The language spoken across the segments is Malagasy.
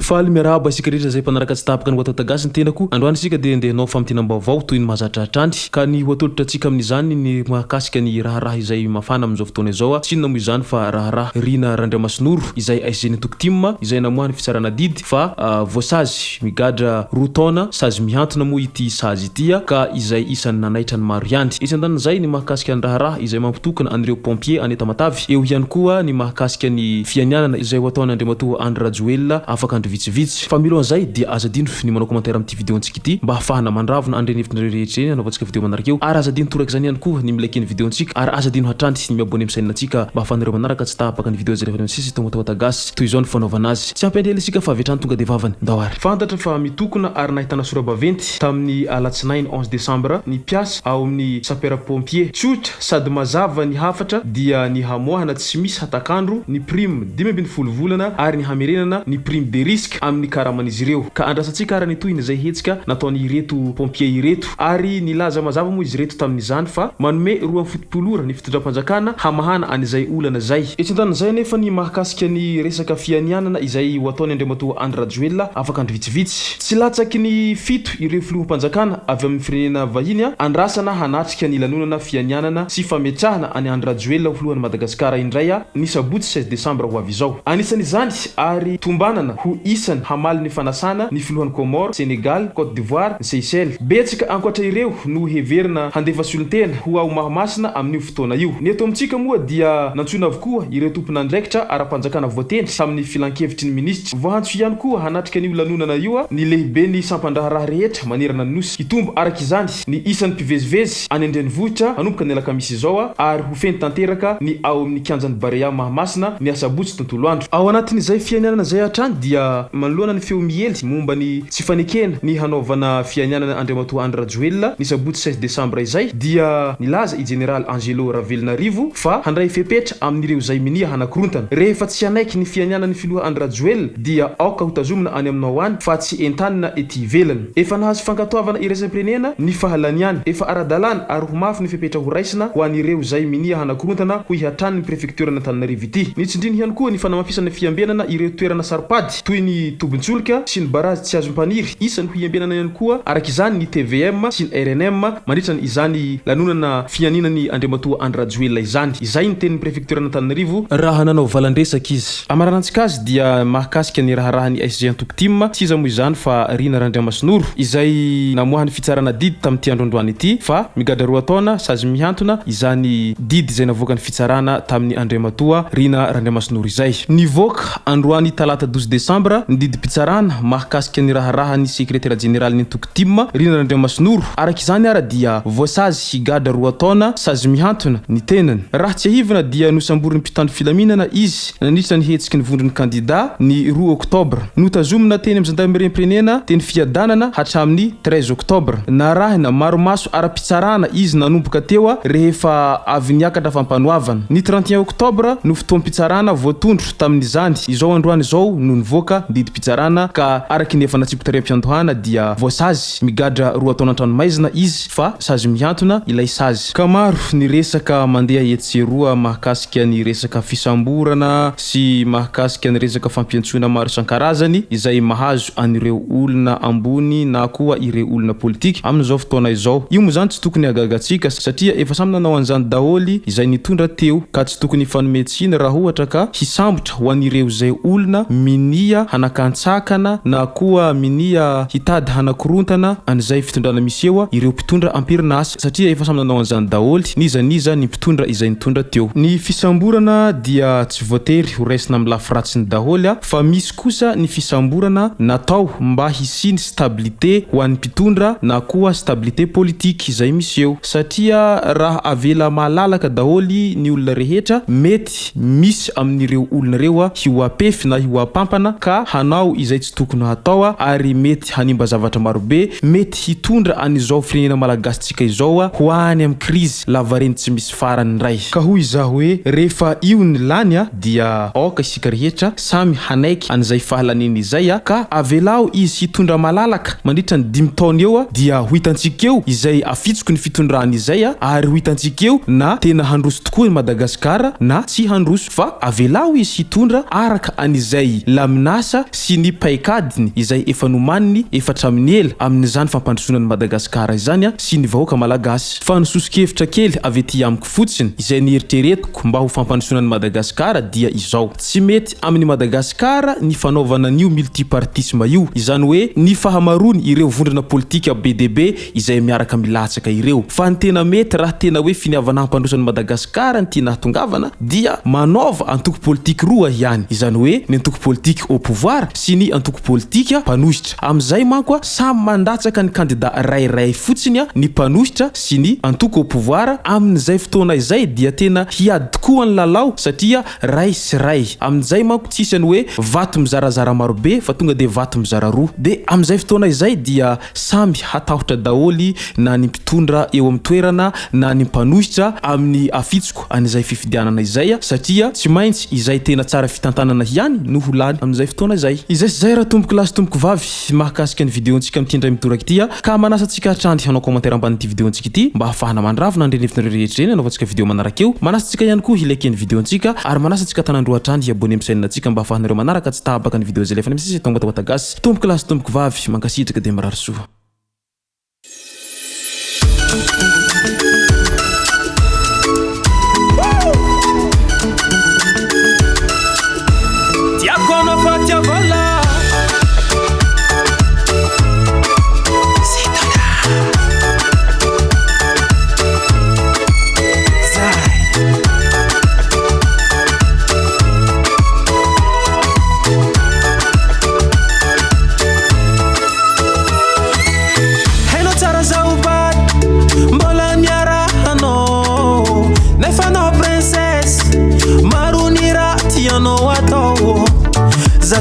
Mifaly miarahaba isika rehetra zay mpanaraka tsy tapaka ny Nouveaute gasy ny tenako. Androany isika dia andehanao famtinam-baovao toy ny mahazatratrandry ka ny hoatolotratsika amin'izany ny mahakasika ny raharaha izay mafana amin'izao fotoana izao. Tsy inona moa izany fa raharaha RINA RANDRIAMASINORO izay aizeny tokotimma izay namoahany fitsarana didy fa voasazy migadra roa taona sazy mihantona moa ity sazy ity ka izay isany nanaitra ny maro ihany. Isan'izay ny mahakasika ny raharaha izay mampitokana an'ireo pompier aneta Matavy. Eo ihany koa ny mahakasika ny fianianana izay ataony Andriamatoa Androajoelona afaka andro vitsivitsy. Fa milohan'izay dia azadino ny manao commentaire amin'ity vidéontsika ity mba hafahana mandravona andrenefitra rehetra eny anaovantsika vidéo manaraka eo. Ary azadino toraka izany ihany koa ny milike ny vidéontsika ary azadino hatrandy ny miabone amin'ny chaîne-ntsika mba hafanareo manaraka tsy tapaka ny vidéo zay rehefa sisy tao Nouveaute gasy toy izao ny fanaovana azy. Tsy ampendrely isika fa vetrany tonga de vavany ndawary. Fantatra fa mitokona ary nahitana sora-baventy tamin'ny alatsinainy 11 décembre ny piasa ao amin'ny sapeur pompier tsotra sady mazava ny hafatra dia ny hamoahana tsy misy hatakandro ny prime 10 volana ary ny hamerenana ny prime de risque amin'ny karaman'izy ireo. Ka andrasantsika arany toy izay hetsika nataony ireto pompier ireto ary nilaza mazava moa izy ireto tamin'izany fa manome 2 ny fitondram-panjakana hamahana an'izay olana zay. Etsintan'izay nefa ny mahakasika ny resaka fianianana izay ho ataony Andriamatoa Androajoelona afaka andro vitsivitsy. Tsy latsaky ny fito ireo filoham-panjakana avy amin'ny firenena vahiny andrasana hanatrika ny lanonana fianianana sy fametrahana any Androajoelona ho filohan'ny Madagasikara indray ny sabotsy 16 décembre ho avy izao. Anisan'izany ary tombanana ho isany hamaly ny fanasana ny filohan'ny Comore, Sénégal, Côte d'Ivoire, Seychelles. Betsaka ankoatra ireo no heverina handefa solon-tena ho ao Mahamasina amin'io fotoana io. Ny eto amintsika moa dia nantsona avokoa ireo tompon'andraikitra ara-panjakana voatendry tamin'ny filan-kevitry ny ministra. Voantso ihany koa hanatrika an'io lanonana io ny lehibe ny sampan-draharaha rehetra manerana ny nosy. Itombo araka izany ny isan'ny mpivezivezy any andrenivohitra hanomboka ny alakamisy izao ary ho feny tanteraka ny ao amin'ny kianjan'ny Barea Mahamasina ny asabotsy tontolo andro. Ao anatin'izay fianianana zay hatrany dia manoloana ny feo miely momba ny tsy fanekena ny hanaovana fianianana Andriamatoa Androajoelona ny sabotsy 16 décembre izay dia nilaza i General Angelo Ravelonarivo fa handray fepetra amin'ireo zay minia hanakorontana. Rehefa tsy hanaiky ny fianianana ny filoha Androajoelona dia aoka ho tazomina any aminao any fa tsy entanina ety ivelany. Efa nahazo fankatoavana iraisam-pirenena ny fahalaniany efa ara-dalàna ary ho mafy ny fepetra ho raisina ho an'ireo zay minia hanakorontana ho ihatrany ny prefecture n'Antananarivo ity. Nitsindriny ihany koa ny fanamafisana fiambenana ireo toerana saripady toy ny Tobintsolika sy ny barazy tsy azo mpaniry isany ho iambenana ihany koa araka izany ny TVM sy ny RNM mandritra izany lanonana fianinany Andriamatoa Androajoelona izany. Izay ny tenin'ny prefecture n'Antananarivo raha nanao valandresaka izy. Amaranantsika azy dia mahakasika ny raharaha ny SG Antokotimma tsy iza moa izany fa RINA RANDRIAMASINORO izay namoahany fitsarana didy tamin'ity androandroany ity fa migadra 2 taona sazy mihantona izany didy izay navoakany fitsarana tamin'ny Andriamatoa RINA RANDRIAMASINORO izay. Nivoaka androany talata 12 décembre ny didy pitsarana mahakasika ny raharaha ny secrétaire général ny Antokotimma RINA RANDRIAMASINORO. Araka izany ara dia voasazy higadra 2 taona sazy mihantona ny tenany. Raha tsy ahivana dia nosamborin'ny mpitandro filaminana izy nandritra ny hetsiky ny vondrony kandida ny 2 octobre. Notazomina teny amin'ny zandarmeriam-pirenena teny fiadanana hatramin'ny 13 octobre. Narahina maromaso ara-pitsarana izy nanomboka teo rehefa avy niakatra fampanoavana. Ny 31 octobre no fotoam-pitsarana voatondro tamin'izany. Izao androany izao no nivoaka didy pitsarana ka araky ny efa natsipotare-mpiandohana dia voasazy migadra 2 taona an-tranomaizina izy fa sazy mihantona ilay sazy. Ka maro ny resaka mandeha etseroa mahakasika ny resaka fisamborana sy mahakasika ny resaka fampiantsoana maro isan-karazany izay mahazo an'ireo olona ambony na koa ireo olona politika amin'izao fotoana izao. Io moa zany tsy tokony agagatsika satria efa samy nanao an'izany daholy izay nitondra teo ka tsy tokony fanometsina raha ohatra ka hisambotra ho an'ireo zay olona minia hanakantsakana na koa minia hitady hanakorontana an'izay fitondrana misy eo ireo mpitondra amperinasa satria efa samy nanao an'izany daholy niza ny mpitondra izay nitondra teo. Ny fisamborana dia tsy voatery ho raisina amin'ny lafiratsiny daholy fa misy kosa ny fisamborana natao mba hisiny stabilité ho an'ny mpitondra na koa stabilité politique izay misy eo satria raha avela malalaka daholy ny olona rehetra mety misy amin'ireo olona reo hiwapefy na hiwapampana ka hanao izay tsy tokony hatao ary mety hanimba zavatra marobe mety hitondra an'izao firenena malagasitsika izao ho any amin'ny crise lavareny tsy misy farany ray. Ka hoy izaho hoe rehefa io ny lany dia aoka isika rehetra samy hanaiky an'izay fahalaniny izay ka avelao izy hitondra malalaka mandritra ny 5 taona eo dia ho hitantsika eo izay afitsoko ny fitondrany izay ary ho hitantsika eo na tena handroso tokoa i Madagasikara na tsy handroso fa avelao izy hitondra araka an'izay laminasa zavatra sy ny paikadiny izay efa nomaniny efatraminy ela amin'izany fampandrosoana ny Madagasikara izany sy ny vahoaka malagasy. Fa nisosokevitra kely avy ety amiko fotsiny izay nieritreretiko mba ho fampandrosoana ny Madagasikara dia izao: tsy mety amin'ny Madagasikara ny fanaovana an'io multipartisme io, izany hoe ny fahamarony ireo vondrana politika BDB izay miaraka milatsaka ireo. Fa ny tena mety raha tena hoe finiavana hampandrosoana Madagasikara ny tia nahatongavana dia manaova antoko politika roa ihany, izany hoe ny antoko politika au pouvoir sy ny antoko politika mpanositra. Am'izay manko samy mandatsaka ny candidat rairay fotsiny ny mpanositra sy ny antoko au pouvoir. Amin'izay fotoana izay dia tena hiady tokoa ny lalao satria ray sy ray. Amin'izay manko tsisy ny hoe vato mizarazara marobe fa tonga de vato mizara roa. De amin'izay fotoana izay dia samy hatahotra daholy na ny mpitondra eo amin'ny toerana na ny mpanositra amin'ny afitsoko an'izay fifidianana izay satria tsy maintsy izay tena tsara fitantanana ihany no holany amin'izay fotoana izay. Izay sy zay raha tomboko lasy tomboko vavy mahakasika ny videontsika mitindray mitoraka ity ka manasa antsika hatrany hanao commentaire ambanin'ity videontsika ity mba hafahana mandravona andrenefina rehetra eny anaovantsika video manaraka eo. Manasa antsika ihany koa hilaiky ny videontsika ary manasa antsika tanandroa hatrany hiabone amin'ny chaîne antsika mba hafahanareo manaraka tsy tahabaka ny video zay lefa misy tonga Nouveaute gasy. Tomboko lasy tomboko vavy mankasitraka de marary soa.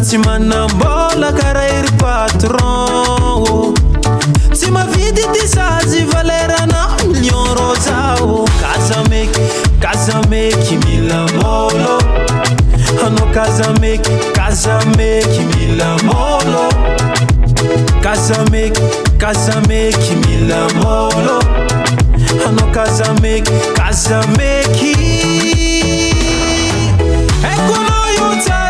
Tsy manambola karaha patron tsy mavidy ty sazy valerana million rosao kazameky mila molo hanao kazameky mila molo kazameky mila molo hanao kazameky ekono io tsara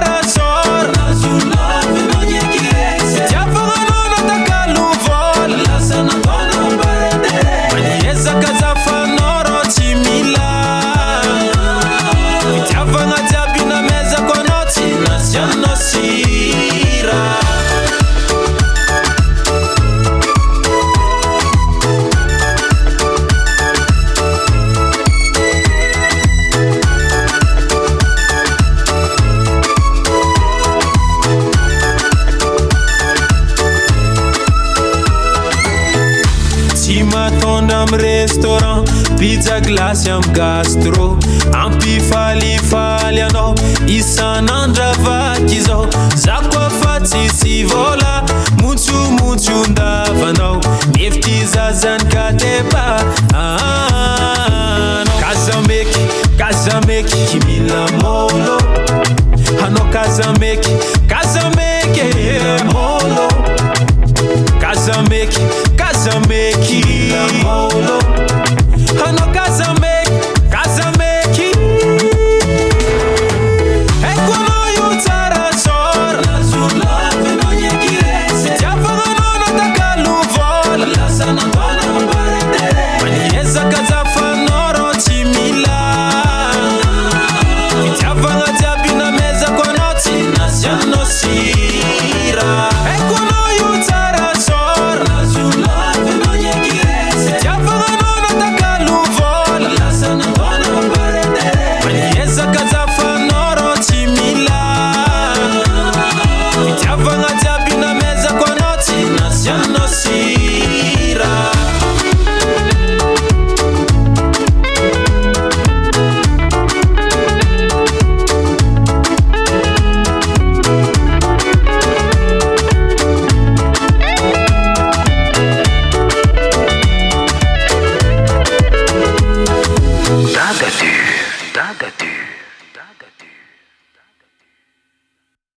restaurant pizza glace am gastro ampifalifaly anao isanandra vaky zao za koa fa tsisy vola